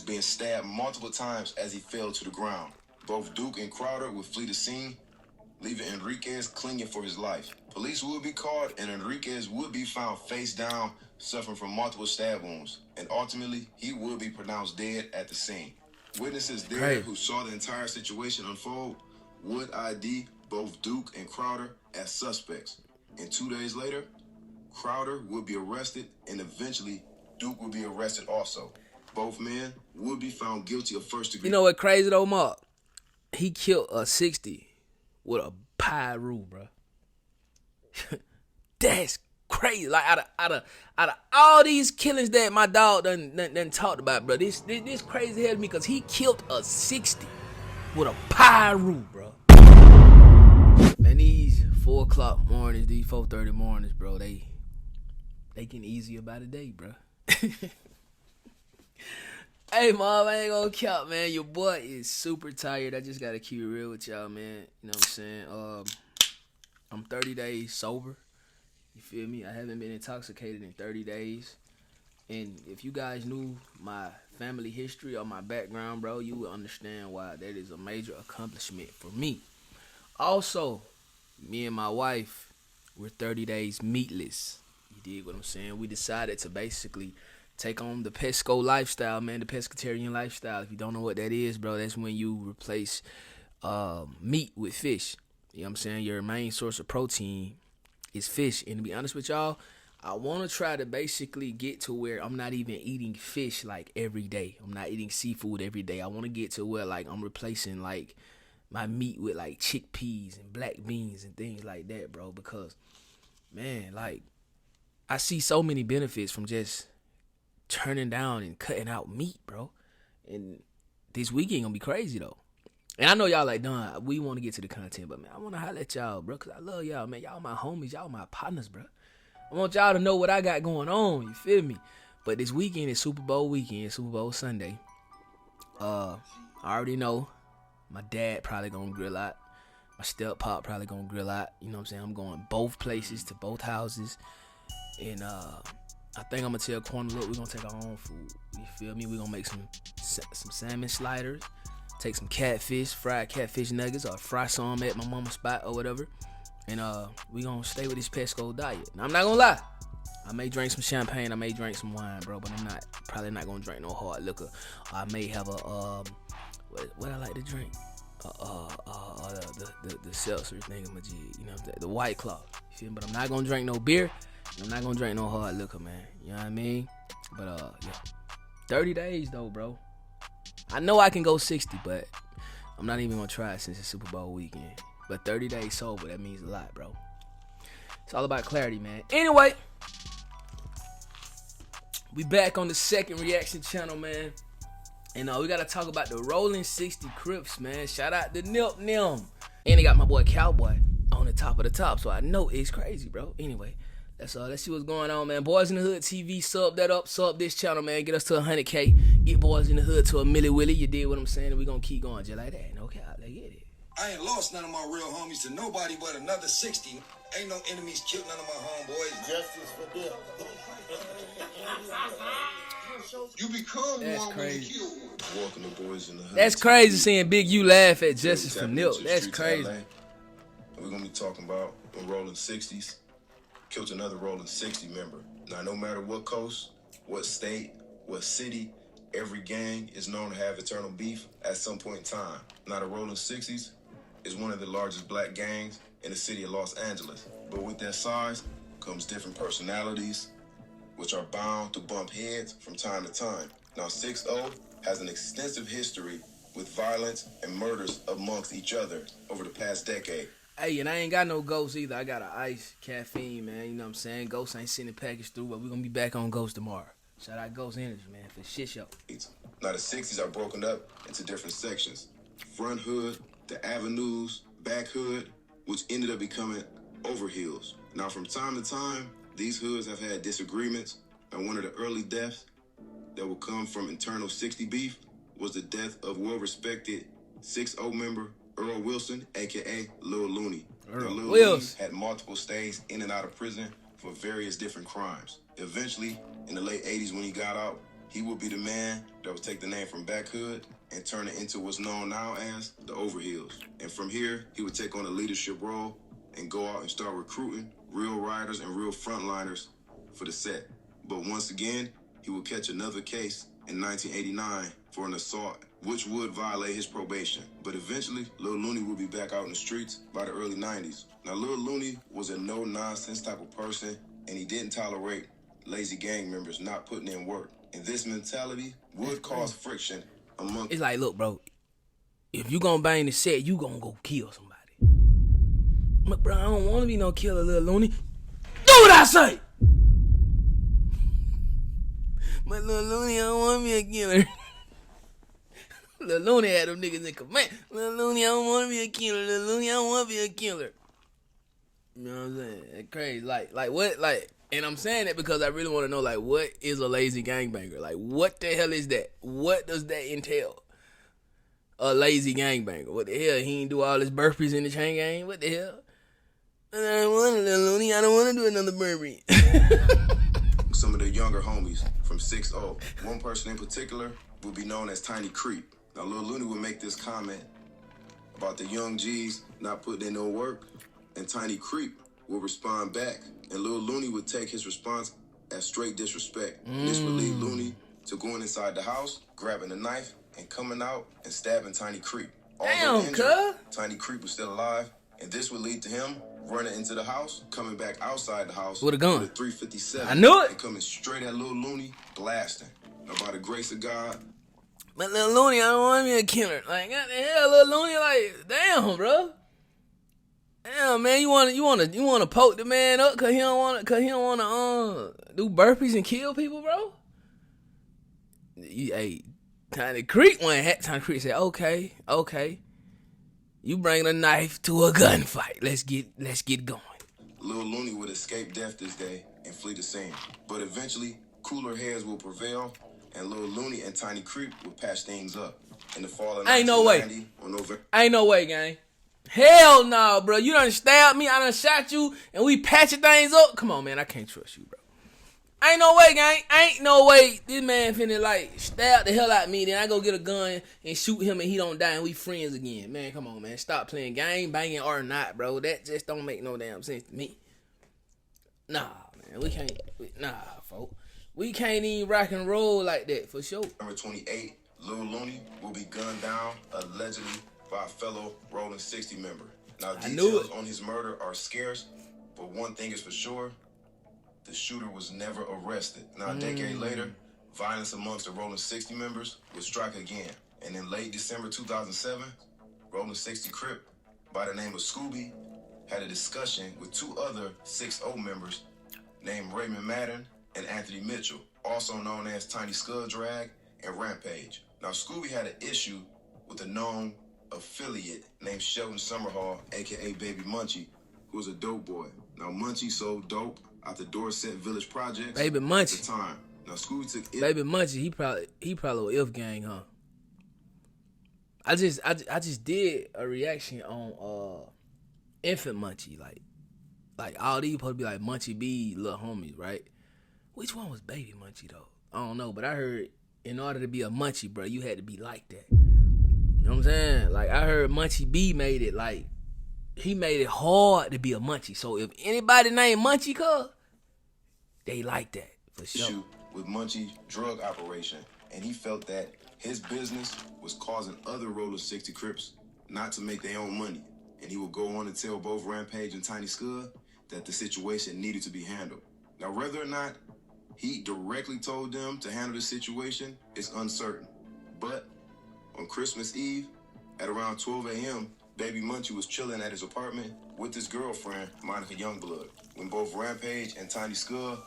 being stabbed multiple times as he fell to the ground. Both Duke and Crowder would flee the scene, leaving Enriquez clinging for his life. Police would be called, and Enriquez would be found face down, suffering from multiple stab wounds, and ultimately, he would be pronounced dead at the scene. Witnesses there who saw the entire situation unfold would ID both Duke and Crowder as suspects. And 2 days later, Crowder would be arrested, and eventually, Duke would be arrested also. Both men would be found guilty of first degree. You know what crazy though, Mark? He killed a 60 with a pyro, bro. That's crazy. Like out of all these killings that my dog done talked about, bro. This crazy hell to me because he killed a 60 with a pyro, bro. Man, these 4 o'clock mornings, these 4:30 mornings, bro, they getting easier by the day, bro. Hey, Mom, I ain't gonna count, man. Your boy is super tired. I just gotta keep it real with y'all, man. You know what I'm saying? I'm 30 days sober. You feel me? I haven't been intoxicated in 30 days. And if you guys knew my family history or my background, bro, you would understand why that is a major accomplishment for me. Also, me and my wife were 30 days meatless. You dig what I'm saying? We decided to basically take on the pesco lifestyle, man, the pescatarian lifestyle. If you don't know what that is, bro, that's when you replace meat with fish. You know what I'm saying? Your main source of protein is fish. And to be honest with y'all, I want to try to basically get to where I'm not even eating fish like every day. I'm not eating seafood every day. I want to get to where like I'm replacing like my meat with like chickpeas and black beans and things like that, bro. Because, man, like I see so many benefits from just turning down and cutting out meat, bro. And this weekend gonna be crazy though. And I know y'all like, Don, we want to get to the content, but man, I want to holler at y'all, bro, because I love y'all, man. Y'all my homies, y'all my partners, bro. I want y'all to know what I got going on, you feel me? But this weekend is Super Bowl weekend, Super Bowl Sunday. I already know my dad probably gonna grill out. My step pop probably gonna grill out. You know what I'm saying? I'm going both places to both houses. And I think I'm gonna tell Corner, look, we're gonna take our own food. You feel me? We're gonna make some salmon sliders, take some catfish, fried catfish nuggets, or fry some at my mama's spot or whatever. And we gonna stay with this pesco diet. Now, I'm not gonna lie. I may drink some champagne, I may drink some wine, bro, but I'm probably not gonna drink no hard liquor. I may have a what I like to drink. The seltzer thingamajig, you know, the White Claw. You feel me? But I'm not gonna drink no beer. I'm not gonna drink no hard liquor, man. You know what I mean? But yeah. 30 days though, bro. I know I can go 60, but I'm not even gonna try it since it's Super Bowl weekend. But 30 days sober, that means a lot, bro. It's all about clarity, man. Anyway, we back on the second reaction channel, man. And we gotta talk about the Rolling 60 Crips, man. Shout out to Nip. And they got my boy Cowboy on the top of the top, so I know it's crazy, bro. Anyway. Let's see what's going on, man. Boys in the Hood TV, sub that up, sub this channel, man. Get us to 100K. Get Boys in the Hood to a Milli Willie. You did what I'm saying, and we gonna keep going just like that. No cap, let's get it. I ain't lost none of my real homies to nobody but another 60. Ain't no enemies killed none of my homeboys. Justice for them. You become that's one crazy. when you kill one. Welcome to Boys in the Hood. That's crazy seeing Big U laugh at Justice for Nip. That's crazy. And we're gonna be talking about the Rolling 60s. Killed another Rolling 60 member. Now, no matter what coast, what state, what city, every gang is known to have eternal beef at some point in time. Now, the Rolling 60s is one of the largest black gangs in the city of Los Angeles. But with that size comes different personalities, which are bound to bump heads from time to time. Now, 6-0 has an extensive history with violence and murders amongst each other over the past decade. Hey, and I ain't got no Ghost either. I got an ice caffeine, man. You know what I'm saying? Ghost ain't sending the package through, but we're going to be back on Ghost tomorrow. Shout out Ghost Energy, man, for shit show. Now, the 60s are broken up into different sections. Front hood, the avenues, back hood, which ended up becoming overhills. Now, from time to time, these hoods have had disagreements, and one of the early deaths that will come from internal 60 beef was the death of well-respected 6-0 member Earl Wilson, a.k.a. Lil Looney. Lil Looney had multiple stays in and out of prison for various different crimes. Eventually, in the late 80s when he got out, he would be the man that would take the name from Back Hood and turn it into what's known now as the Overhills. And from here, he would take on a leadership role and go out and start recruiting real riders and real frontliners for the set. But once again, he would catch another case in 1989 for an assault, which would violate his probation. But eventually, Lil Looney would be back out in the streets by the early 90s. Now, Lil Looney was a no-nonsense type of person, and he didn't tolerate lazy gang members not putting in work. And this mentality would cause friction among... It's like, look, bro, if you gonna bang the set, you gonna go kill somebody. But, bro, I don't want to be no killer, Lil Looney. Do what I say! But Lil Looney, I don't want to be a killer. Lil Looney had them niggas in command. Lil Looney, I don't want to be a killer. Lil Looney, I don't want to be a killer. You know what I'm saying? It's crazy. Like what? Like, and I'm saying that because I really want to know, like, what is a lazy gangbanger? Like, what the hell is that? What does that entail? A lazy gangbanger. What the hell? He ain't do all his burpees in the chain gang? What the hell? I don't want to, Lil Looney. I don't want to do another burpee. Some of the younger homies from 6-0. One person in particular would be known as Tiny Creep. Now, Lil Looney would make this comment about the young G's not putting in no work, and Tiny Creep would respond back, and Lil Looney would take his response as straight disrespect. This would lead Looney to going inside the house, grabbing a knife, and coming out and stabbing Tiny Creep. Damn, cuz. Tiny Creep was still alive, and this would lead to him running into the house, coming back outside the house with a gun. With a 357. I knew it. And coming straight at Lil Looney, blasting. Now, by the grace of God. But Lil Looney, I don't want to be a killer. Like, what the hell, Lil Looney? Like, damn, bro. Damn, man, you wanna poke the man up cause he don't wanna do burpees and kill people, bro? Hey, Tiny Creek Tiny Creek said, okay. You bring a knife to a gunfight. Let's get going. Lil Looney would escape death this day and flee the scene. But eventually, cooler heads will prevail, and Lil Looney and Tiny Creep will patch things up. In the fall of 1990, on November... Ain't no way, gang. Hell no, bro. You done stabbed me, I done shot you, and we patching things up? Come on, man. I can't trust you, bro. Ain't no way, gang. Ain't no way this man finna, like, stab the hell out of me, then I go get a gun and shoot him and he don't die and we friends again. Man, come on, man. Stop playing gang banging or not, bro. That just don't make no damn sense to me. Nah, man. We can't. Folks. We can't even rock and roll like that, for sure. Number 28, Lil Looney will be gunned down, allegedly, by a fellow Rolling 60 member. Now, details on his murder are scarce, but one thing is for sure. The shooter was never arrested. Now, a decade later, violence amongst the Rolling 60 members would strike again. And in late December 2007, Rolling 60 Crip, by the name of Scooby, had a discussion with two other 6-0 members named Raymond Madden and Anthony Mitchell, also known as Tiny Scud Drag and Rampage. Now, Scooby had an issue with a known affiliate named Sheldon Summerhall, a.k.a. Baby Munchie, who was a dope boy. Now, Munchie sold dope out the Dorset Village projects. Baby Munchie. At the time. Now, Scooby took it. Baby Munchie, he probably a If gang, huh? I just did a reaction on Infant Munchie, like all these supposed to be like Munchie B little homies, right? Which one was Baby Munchie though? I don't know, but I heard in order to be a Munchie, bro, you had to be like that. You know what I'm saying? Like I heard Munchie B made it like he made it hard to be a Munchie. So if anybody named Munchie, cuz they like that for sure. With Munchie drug operation, and he felt that his business was causing other Roller 60 Crips not to make their own money, and he would go on to tell both Rampage and Tiny Scud that the situation needed to be handled. Now, whether or not he directly told them to handle the situation is uncertain, but on Christmas Eve at around 12 a.m., Baby Munchie was chilling at his apartment with his girlfriend, Monica Youngblood, when both Rampage and Tiny Scud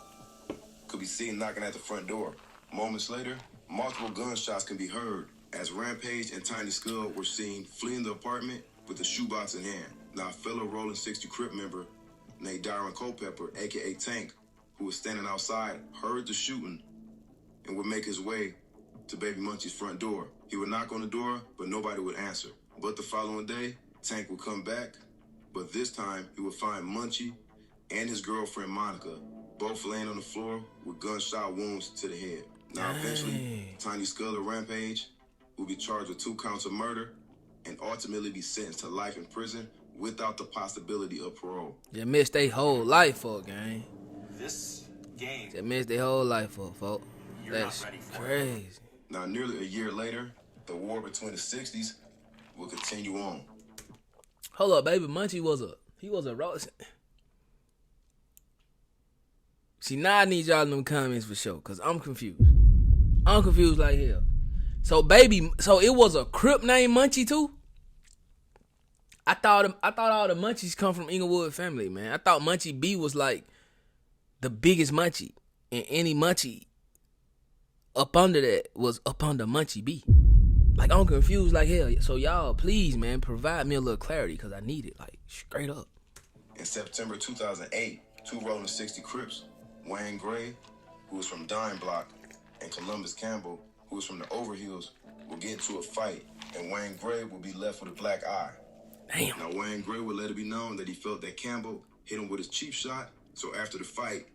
could be seen knocking at the front door. Moments later, multiple gunshots can be heard as Rampage and Tiny Scud were seen fleeing the apartment with a shoebox in hand. Now, a fellow Rolling 60 Crip member named Darren Culpepper, a.k.a. Tank, who was standing outside, heard the shooting and would make his way to Baby Munchie's front door. He would knock on the door, but nobody would answer. But the following day, Tank would come back, but this time he would find Munchie and his girlfriend Monica both laying on the floor with gunshot wounds to the head. Now, eventually, Tiny Skull of Rampage will be charged with 2 counts of murder and ultimately be sentenced to life in prison without the possibility of parole. They missed their whole life for, gang. This game. They missed their whole life for, folks. That's crazy. Now, nearly a year later, the war between the 60s will continue on. Hold up, baby. Munchie was a roast. See, now I need y'all in them comments for sure, because I'm confused. I'm confused like hell. So it was a Crip named Munchie too? I thought all the Munchies come from Inglewood family, man. I thought Munchie B was like the biggest Munchie. And any Munchie up under that was up under Munchie B. Like, I'm confused like hell. So y'all, please, man, provide me a little clarity, because I need it, like, straight up. In September 2008, 2 Rolling 60 Crips, Wayne Gray, who was from Dime Block, and Columbus Campbell, who was from the Overhills, will get into a fight, and Wayne Gray will be left with a black eye. Damn. Now, Wayne Gray would let it be known that he felt that Campbell hit him with his cheap shot, so after the fight,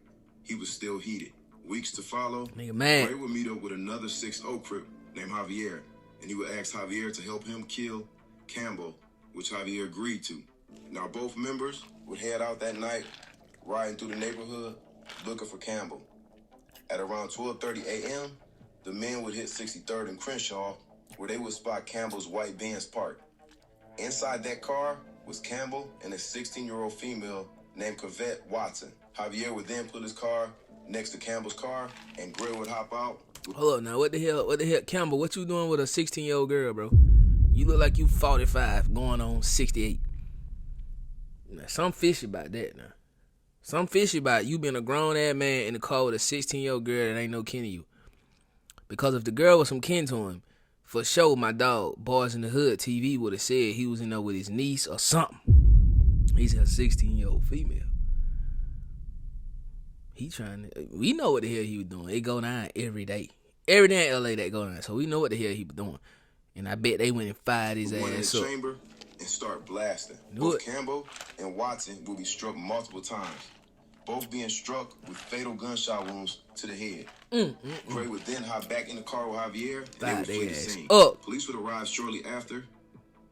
he was still heated. Weeks to follow, Nigga mad. Gray would meet up with another 6'0 Crip named Javier, and he would ask Javier to help him kill Campbell, which Javier agreed to. Now, both members would head out that night, riding through the neighborhood, looking for Campbell. At around 12:30 a.m., the men would hit 63rd and Crenshaw, where they would spot Campbell's white Benz parked. Inside that car was Campbell and a 16-year-old female named Cavette Watson. Javier would then put his car next to Campbell's car, and Gray would hop out. Hold up now, what the hell, Campbell, what you doing with a 16-year-old girl, bro? You look like you 45 going on 68. Now, some fishy about that now. Some fishy about you being a grown-ass man in the car with a 16-year-old girl that ain't no kin to you. Because if the girl was some kin to him, for sure my dog, Boys in the Hood TV, would have said he was in there with his niece or something. He's a 16-year-old female. He trying to, we know what the hell he was doing. It go down every day. Every day in LA that go down. So we know what the hell he was doing. And I bet they went and fired his ass up. Chamber and start blasting. Both Campbell and Watson will be struck multiple times, both being struck with fatal gunshot wounds to the head. Gray would then hop back in the car with Javier, and they would flee the scene. Police would arrive shortly after,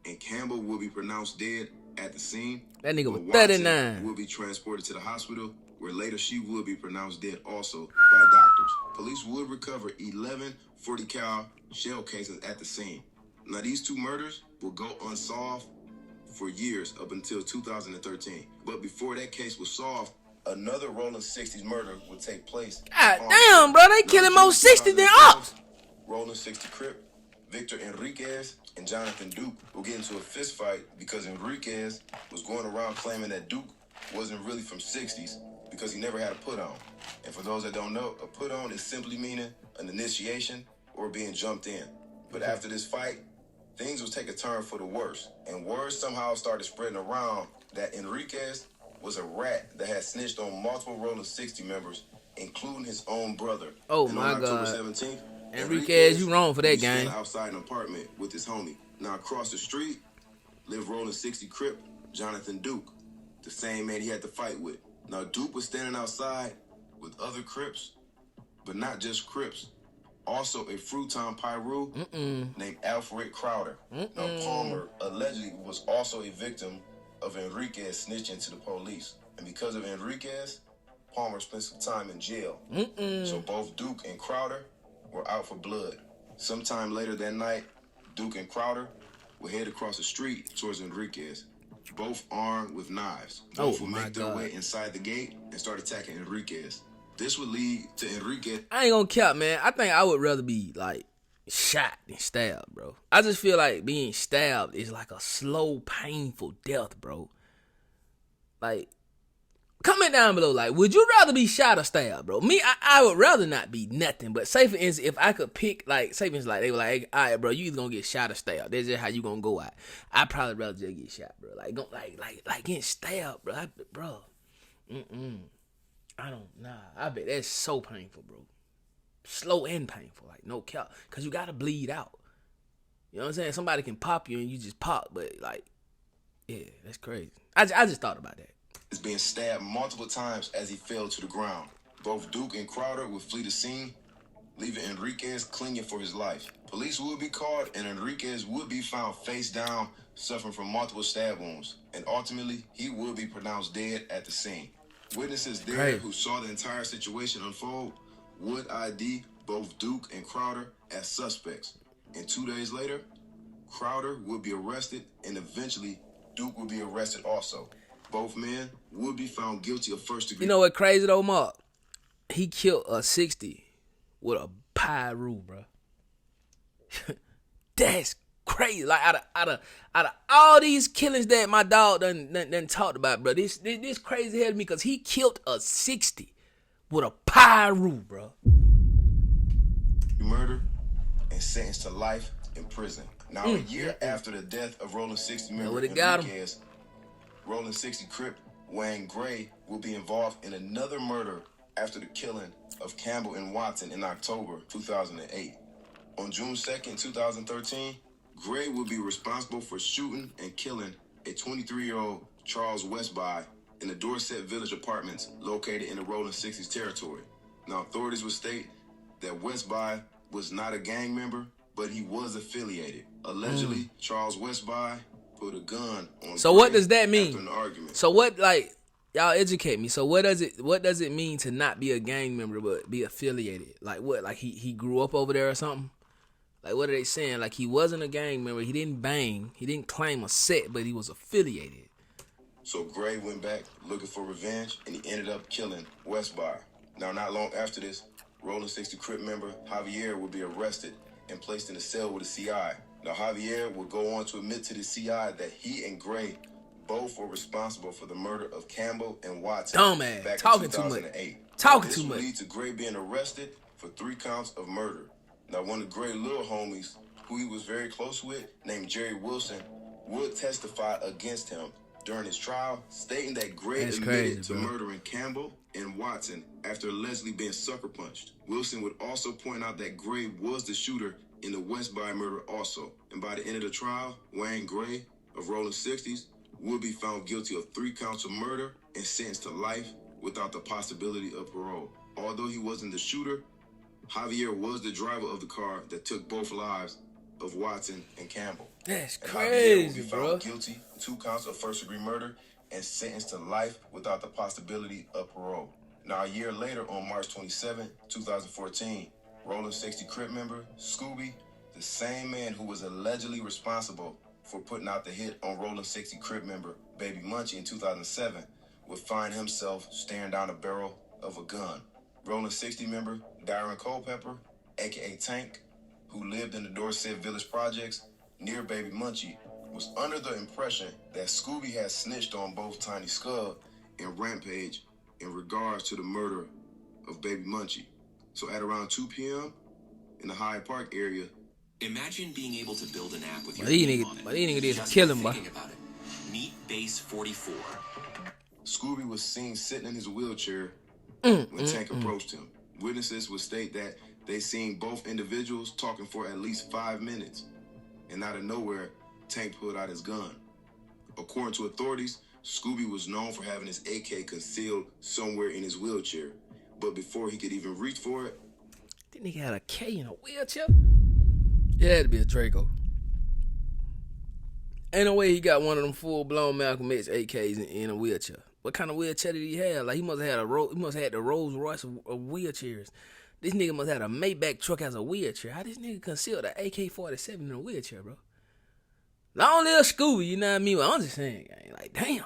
and Campbell will be pronounced dead at the scene. That nigga was 39. Watson will be transported to the hospital, where later she would be pronounced dead also by doctors. Police would recover 11 .40 cal shell cases at the scene. Now, these 2 murders will go unsolved for years up until 2013. But before that case was solved, another Rolling 60s murder would take place. God damn, bro, they killing more 60 than Opps. Rolling 60 Crip, Victor Enriquez, and Jonathan Duke will get into a fist fight because Enriquez was going around claiming that Duke wasn't really from 60s because he never had a put on. And for those that don't know, a put on is simply meaning an initiation or being jumped in. But after this fight, things will take a turn for the worse. And word somehow started spreading around that Enriquez was a rat that had snitched on multiple Rolling 60 members, including his own brother. Oh, and my on God. October 17th, Enriquez, you wrong for that, gang. Outside an apartment with his homie. Now, across the street lived Rolling 60 Crip, Jonathan Duke, the same man he had to fight with. Now, Duke was standing outside with other Crips, but not just Crips. Also, a Fruiton Pyru named Alfred Crowder. Now, Palmer allegedly was also a victim of Enriquez snitching to the police. And because of Enriquez, Palmer spent some time in jail. So both Duke and Crowder were out for blood. Sometime later that night, Duke and Crowder would head across the street towards Enriquez, both armed with knives. Both would make their way inside the gate and start attacking Enriquez. This would lead to Enriquez. I ain't gonna cap, man. I think I would rather be, like, shot than stabbed, bro. I just feel like being stabbed is like a slow, painful death, bro. Like, comment down below, like, would you rather be shot or stabbed, bro? Me, I would rather not be nothing. But say for instance, if I could pick, like, say for instance, like, they were like, all right, bro, you either gonna get shot or stabbed. That's just how you gonna go out. I'd probably rather just get shot, bro. Like, getting stabbed, bro. I bet that's so painful, bro. Slow and painful, like, no cap. Because you got to bleed out. You know what I'm saying? Somebody can pop you and you just pop, but, like, yeah, that's crazy. I just thought about that. Is being stabbed multiple times as he fell to the ground. Both Duke and Crowder would flee the scene, leaving Enriquez clinging for his life. Police would be called, and Enriquez would be found face down, suffering from multiple stab wounds, and ultimately, he would be pronounced dead at the scene. Witnesses there who saw the entire situation unfold would ID both Duke and Crowder as suspects. And 2 days later, Crowder would be arrested, and eventually, Duke would be arrested also. Both men would be found guilty of first degree. You know what crazy though, Mark? He killed a 60 with a pyro, bro. That's crazy. Like out of all these killings that my dog done talked about, bro. This crazy hell to me because he killed a 60 with a pyro, bro. Murder and sentenced to life in prison. Now, a year after the death of Rolling 60 member Enriquez, Rolling 60 Crip Wayne Gray will be involved in another murder after the killing of Campbell and Watson in October 2008. On June 2nd, 2013, Gray will be responsible for shooting and killing a 23-year-old Charles Westby in the Dorset Village apartments located in the Rolling 60s territory. Now, authorities would state that Westby was not a gang member, but he was affiliated. Allegedly, Charles Westby put a gun on. So what does that mean? After an argument. So what, like, y'all educate me. So what does it mean to not be a gang member but be affiliated? Like what? Like he grew up over there or something? Like what are they saying? Like he wasn't a gang member. He didn't bang. He didn't claim a set, but he was affiliated. So Gray went back looking for revenge, and he ended up killing Westby. Now, not long after this, Rolling 60 Crip member Javier would be arrested and placed in a cell with a CI. Now, Javier would go on to admit to the CI that he and Gray both were responsible for the murder of Campbell and Watson. Dumbass, talking too much. This would lead to Gray being arrested for 3 counts of murder. Now, one of Gray's little homies, who he was very close with, named Jerry Wilson, would testify against him during his trial, stating that Gray admitted to murdering Campbell and Watson after allegedly being sucker punched. Wilson would also point out that Gray was the shooter in the Westby murder also. And by the end of the trial, Wayne Gray of Rolling 60s would be found guilty of 3 counts of murder and sentenced to life without the possibility of parole. Although he wasn't the shooter, Javier was the driver of the car that took both lives of Watson and Campbell. That's and crazy, Javier would be found guilty, 2 counts of first-degree murder, and sentenced to life without the possibility of parole. Now, a year later, on March 27, 2014, Rolling 60 Crip member Scooby, the same man who was allegedly responsible for putting out the hit on Rolling 60 Crip member Baby Munchie in 2007, would find himself staring down the barrel of a gun. Rolling 60 member Darren Culpepper, a.k.a. Tank, who lived in the Dorset Village projects near Baby Munchie, was under the impression that Scooby had snitched on both Tiny Scud and Rampage in regards to the murder of Baby Munchie. So at around 2 p.m. in the Hyde Park area, imagine being able to build an app with your name on it. These niggas did kill him, boy. Meet Base 44. Scooby was seen sitting in his wheelchair when Tank approached him. Witnesses would state that they seen both individuals talking for at least 5 minutes, and out of nowhere, Tank pulled out his gun. According to authorities, Scooby was known for having his AK concealed somewhere in his wheelchair, but before he could even reach for it, that nigga had a K in a wheelchair? It had to be a Draco. Ain't no way he got one of them full-blown Malcolm X AKs in a wheelchair. What kind of wheelchair did he have? Like he must have had the Rolls Royce of wheelchairs. This nigga must have had a Maybach truck as a wheelchair. How this nigga concealed an AK-47 in a wheelchair, bro? Long live Scooby, you know what I mean? Well, I'm just saying, like, damn.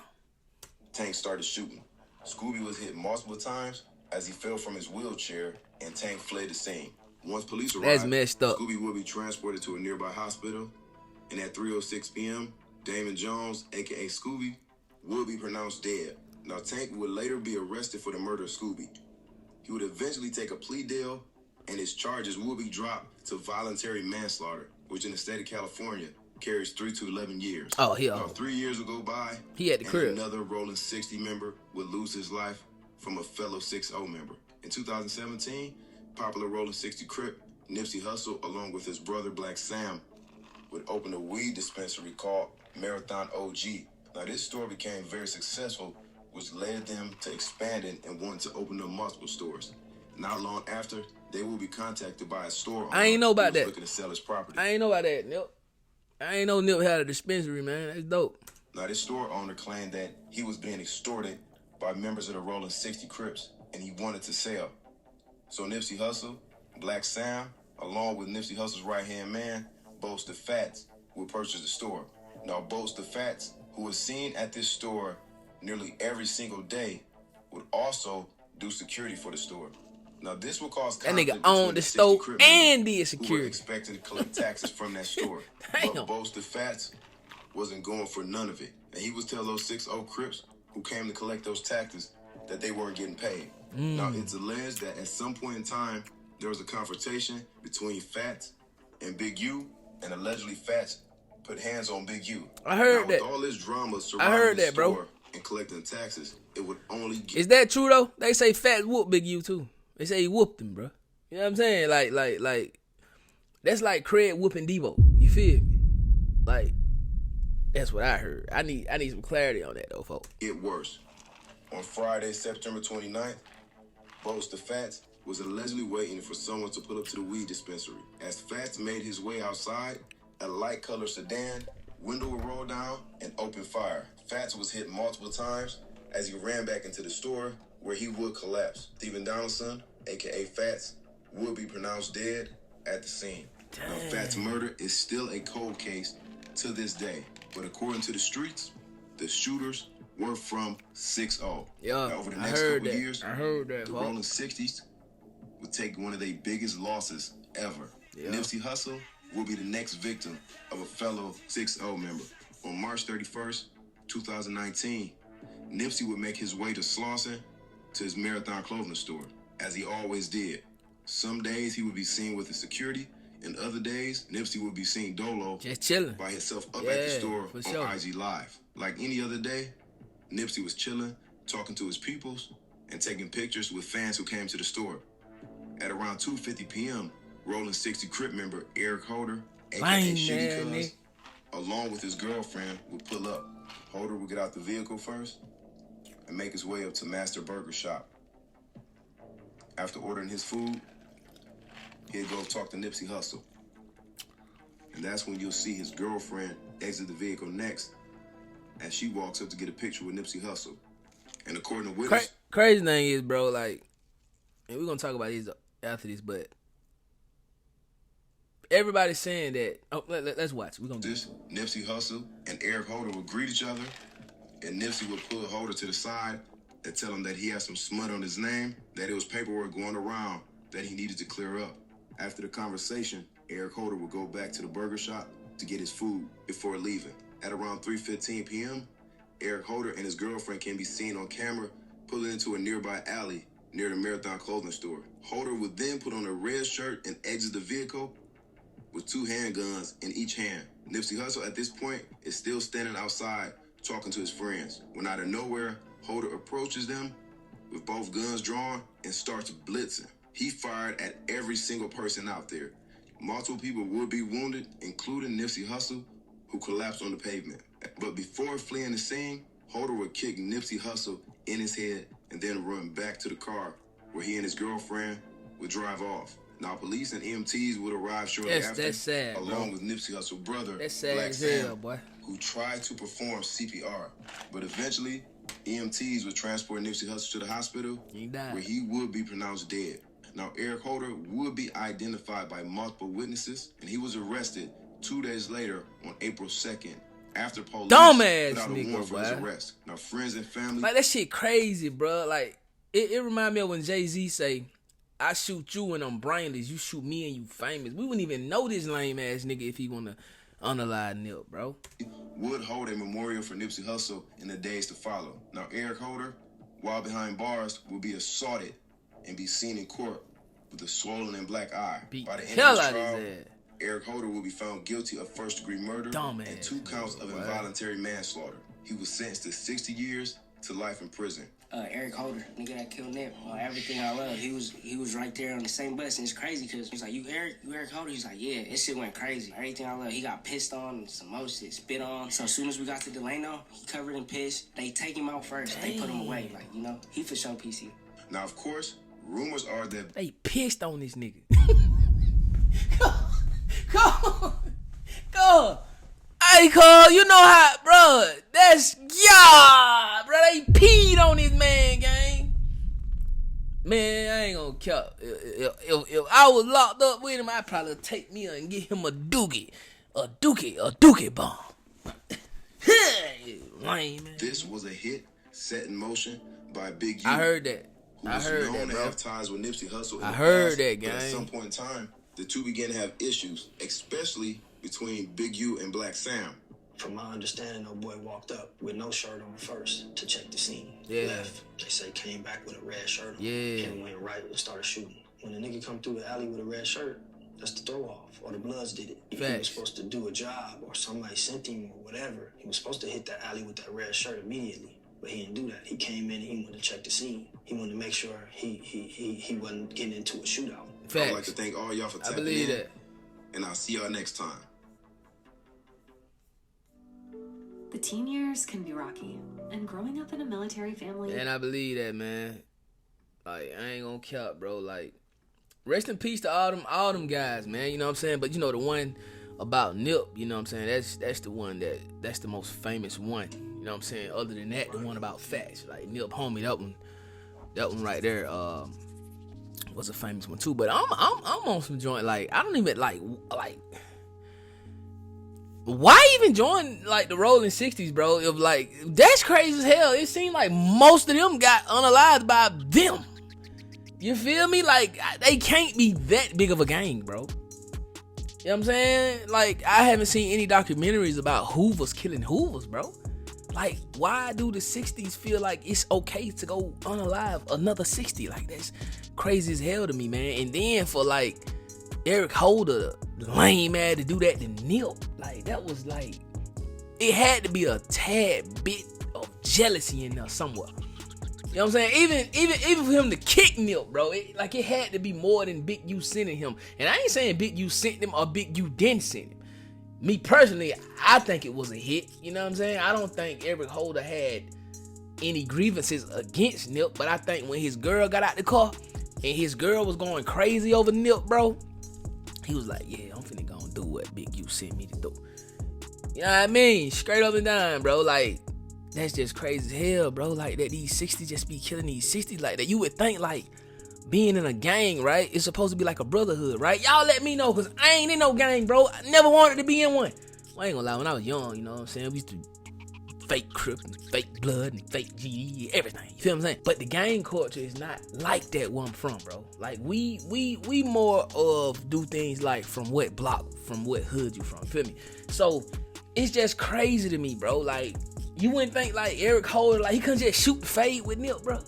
Tank started shooting. Scooby was hit multiple times as he fell from his wheelchair, and Tank fled the scene. Once police arrived, that's messed up. Scooby would be transported to a nearby hospital, and at 3:06 p.m., Damon Jones, a.k.a. Scooby, would be pronounced dead. Now, Tank would later be arrested for the murder of Scooby. He would eventually take a plea deal, and his charges would be dropped to voluntary manslaughter, which in the state of California carries 3 to 11 years. Oh, Now, 3 years would go by, he had the crib. Another Rolling 60 member would lose his life from a fellow 6-0 member. In 2017, popular Rolling 60 Crip Nipsey Hussle, along with his brother Black Sam, would open a weed dispensary called Marathon OG. Now, this store became very successful, which led them to expanding and wanting to open up multiple stores. Not long after, they will be contacted by a store owner I ain't know about who's that. looking to sell his property. I ain't know about that, Nip. I ain't know Nip had a dispensary, man. That's dope. Now, this store owner claimed that he was being extorted by members of the Rolling 60 Crips, and he wanted to sell. So Nipsey Hussle, Black Sam, along with Nipsey Hussle's right-hand man, Boats the Fats, would purchase the store. Now, Boats the Fats, who was seen at this store nearly every single day, would also do security for the store. Now, this will cause That conflict nigga between owned the 60 store Crip and members did who were security. expecting to collect taxes from that store. Damn. But Boats the Fats wasn't going for none of it. And he would tell those 60 Crips who came to collect those taxes that they weren't getting paid. Now, it's alleged that at some point in time, there was a confrontation between Fats and Big U, and allegedly Fats put hands on Big U. I heard now, that. With all this drama I surrounding heard the that, bro. store and collecting taxes, it would only get... Is that true, though? They say Fats whooped Big U, too. They say he whooped him, bro. You know what I'm saying? Like, that's like Craig whooping Debo. You feel me? Like, that's what I heard. I need some clarity on that, though, folks. Get worse. On Friday, September 29th, Boats the Fats was allegedly waiting for someone to pull up to the weed dispensary. As Fats made his way outside, a light-colored sedan, window would roll down, and open fire. Fats was hit multiple times as he ran back into the store, where he would collapse. Stephen Donaldson, a.k.a. Fats, would be pronounced dead at the scene. Now, Fats' murder is still a cold case to this day. But according to the streets, the shooters were from 6-0. Yeah, now, over the I next heard couple that. years, I heard that, the folks. Rolling 60s would take one of their biggest losses ever. Yeah. Nipsey Hussle will be the next victim of a fellow 6-0 member. On March 31st, 2019, Nipsey would make his way to Slauson to his Marathon clothing store, as he always did. Some days he would be seen with his security, and other days Nipsey would be seen dolo Just chilling. by himself up at the store for on sure. IG Live. Like any other day, Nipsey was chilling, talking to his peoples, and taking pictures with fans who came to the store. At around 2:50 p.m., Rolling 60 Crip member Eric Holder, aka Lling, Shitty man, Cuz, along with his girlfriend, would pull up. Holder would get out the vehicle first and make his way up to Master Burger Shop. After ordering his food, he'd go talk to Nipsey Hussle. And that's when you'll see his girlfriend exit the vehicle next as she walks up to get a picture with Nipsey Hussle. And according to witnesses, Crazy thing is, bro, like, and we're going to talk about these after this, but everybody's saying that, let's watch. We're going to do this, Nipsey Hussle and Eric Holder would greet each other, and Nipsey would pull Holder to the side and tell him that he had some smut on his name, that it was paperwork going around that he needed to clear up. After the conversation, Eric Holder would go back to the burger shop to get his food before leaving. At around 3:15 p.m., Eric Holder and his girlfriend can be seen on camera pulling into a nearby alley near the Marathon clothing store. Holder would then put on a red shirt and exit the vehicle with 2 handguns in each hand. Nipsey Hussle at this point is still standing outside talking to his friends, when out of nowhere, Holder approaches them with both guns drawn and starts blitzing. He fired at every single person out there. Multiple people would be wounded, including Nipsey Hussle, who collapsed on the pavement. But before fleeing the scene, Holder would kick Nipsey Hussle in his head and then run back to the car where he and his girlfriend would drive off. Now, police and EMTs would arrive shortly after, that's sad, along bro. with Nipsey Hussle's brother, That's sad Black as hell, Sam, boy. who tried to perform CPR. But eventually, EMTs would transport Nipsey Hussle to the hospital, He died. where he would be pronounced dead. Now, Eric Holder would be identified by multiple witnesses, and he was arrested 2 days later on April 2nd, after police Dumbass put out a nigga, warrant for his boy. arrest. Now, friends and family... Like, that shit crazy, bro. Like, it remind me of when Jay-Z say, I shoot you and I'm brainless. You shoot me and you famous. We wouldn't even know this lame-ass nigga if he want to unalive Nip, bro. would hold a memorial for Nipsey Hussle in the days to follow. Now, Eric Holder, while behind bars, will be assaulted and be seen in court with a swollen and black eye. Beat By the the end hell of out the of trial, his ass. Eric Holder will be found guilty of first-degree murder Dumbass and 2 counts of nigga, boy. involuntary manslaughter. He was sentenced to 60 years to life in prison. Eric Holder, nigga that killed Nip, everything I love. He was right there on the same bus, and it's crazy because he's like, you Eric Holder? He's like, yeah, this shit went crazy. Everything I love. He got pissed on and some more shit, spit on. So as soon as we got to Delano, he covered in piss. They take him out first. They put him away, like, you know, he for sure PC. Now, of course, Rumors are that They pissed on this nigga. Go. Hey, Cole, you know how, bro, that's, yeah, bro, they peed on this man, gang. Man, I ain't gonna care. If I was locked up with him, I'd probably take me and get him a dookie bomb. Lame, man. this was a hit set in motion by Big U. I heard that. Who I was heard known that, to bro. have ties with Nipsey Hussle. I heard that, but at gang. some point in time, the two began to have issues, especially between Big U and Black Sam. From my understanding, old boy walked up with no shirt on first to check the scene. Yeah. Left. They say came back with a red shirt on. Yeah. And went right and started shooting. When the nigga come through the alley with a red shirt, that's the throw off, or the Bloods did it. If he Facts. was supposed to do a job, or somebody sent him, or whatever, he was supposed to hit that alley with that red shirt immediately. But he didn't do that. He came in and he wanted to check the scene. He wanted to make sure he wasn't getting into a shootout. I'd like Facts. to thank all y'all for I tapping believe in, that. and I'll see y'all next time. The teen years can be rocky, and growing up in a military family. And I believe that, man. Like, I ain't gonna cap, bro. Like, rest in peace to all them guys, man. You know what I'm saying? But you know the one about Nip, you know what I'm saying? That's the one that's the most famous one. You know what I'm saying? Other than that, the one about Fats, like Nip, homie, that one right there, was a famous one too. But I'm on some joint. Like, I don't even like. Why even join like the Rolling 60s, bro? If like that's crazy as hell. It seemed like most of them got unalived by them. You feel me? Like they can't be that big of a gang, bro. You know what I'm saying? Like I haven't seen any documentaries about Hoovers killing Hoovers, bro. Like why do the 60s feel like it's okay to go unalive another 60? Like that's crazy as hell to me, man. And then for like Eric Holder, lame man, to do that to Nip, like that was like, it had to be a tad bit of jealousy in there somewhere. You know what I'm saying? Even for him to kick Nip, bro, it had to be more than Big U sending him. And I ain't saying Big U sent him or Big U didn't send him. Me personally, I think it was a hit. You know what I'm saying? I don't think Eric Holder had any grievances against Nip, but I think when his girl got out the car and his girl was going crazy over Nip, bro, he was like, yeah, I'm finna go and do what Big U sent me to do. You know what I mean? Straight up and down, bro. Like, that's just crazy as hell, bro. Like, that these 60s just be killing these 60s like that. You would think, like, being in a gang, right? It's supposed to be like a brotherhood, right? Y'all let me know, because I ain't in no gang, bro. I never wanted to be in one. Well, I ain't gonna lie. When I was young, you know what I'm saying? We used to fake Crips and fake blood and fake GD, everything. You feel what I'm saying? But the gang culture is not like that where I'm from, bro. Like we more of do things like from what block, from what hood you from. You feel me? So it's just crazy to me, bro. Like you wouldn't think like Eric Holder, like he couldn't just shoot the fade with Nip, bro.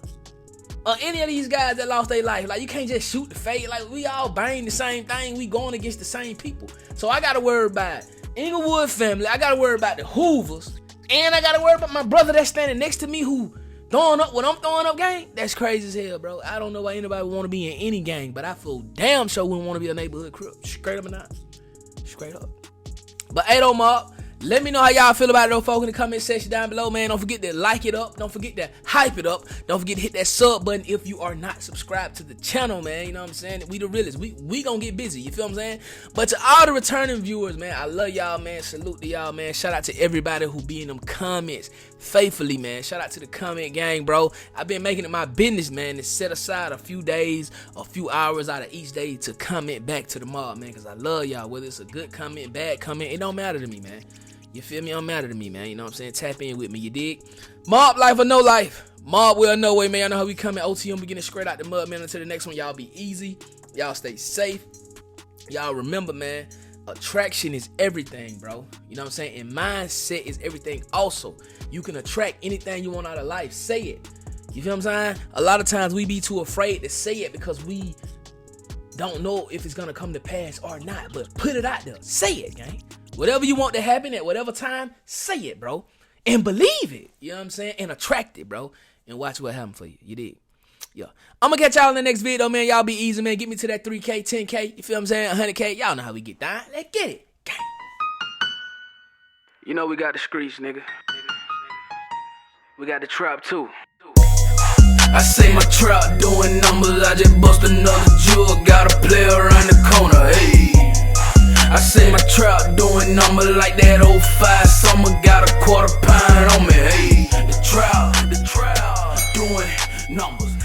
Or any of these guys that lost their life, like you can't just shoot the fade. Like we all bang the same thing. We going against the same people. So I gotta worry about Inglewood family. I gotta worry about the Hoovers. And I gotta worry about my brother that's standing next to me who throwing up what I'm throwing up, gang. That's crazy as hell, bro. I don't know why anybody would want to be in any gang, but I feel damn sure wouldn't want to be a neighborhood Crip. Straight up and down. Straight up. But hey, though, Mob, let me know how y'all feel about it, though, folks, in the comment section down below, man. Don't forget to like it up. Don't forget to hype it up. Don't forget to hit that sub button if you are not subscribed to the channel, man. You know what I'm saying? We the realest. We gonna get busy. You feel what I'm saying? But to all the returning viewers, man, I love y'all, man. Salute to y'all, man. Shout out to everybody who be in them comments faithfully, man. Shout out to the comment gang, bro. I've been making it my business, man, to set aside a few days, a few hours out of each day to comment back to the mob, man, because I love y'all. Whether it's a good comment, bad comment, it don't matter to me, man. You feel me? It don't matter to me, man. You know what I'm saying? Tap in with me, you dig? Mob life or no life? Mob will no way, man. I know how we coming. OTM, we getting straight out the mud, man. Until the next one, y'all be easy. Y'all stay safe. Y'all remember, man, attraction is everything, bro. You know what I'm saying? And mindset is everything also. You can attract anything you want out of life. Say it. You feel what I'm saying? A lot of times we be too afraid to say it because we don't know if it's going to come to pass or not. But put it out there. Say it, gang. Whatever you want to happen at whatever time, say it, bro. And believe it. You know what I'm saying? And attract it, bro. And watch what happens for you. You dig? Yeah. I'm going to catch y'all in the next video, man. Y'all be easy, man. Get me to that 3K, 10K. You feel what I'm saying? 100K. Y'all know how we get down. Let's get it. Gang. You know we got the streets, nigga. We got the trap, too. I say my trap doing numbers, I just bust another jug, got a player around the corner, hey. I say my trap doing numbers like that 05 summer, got a quarter pound on me, hey. The trap doing numbers.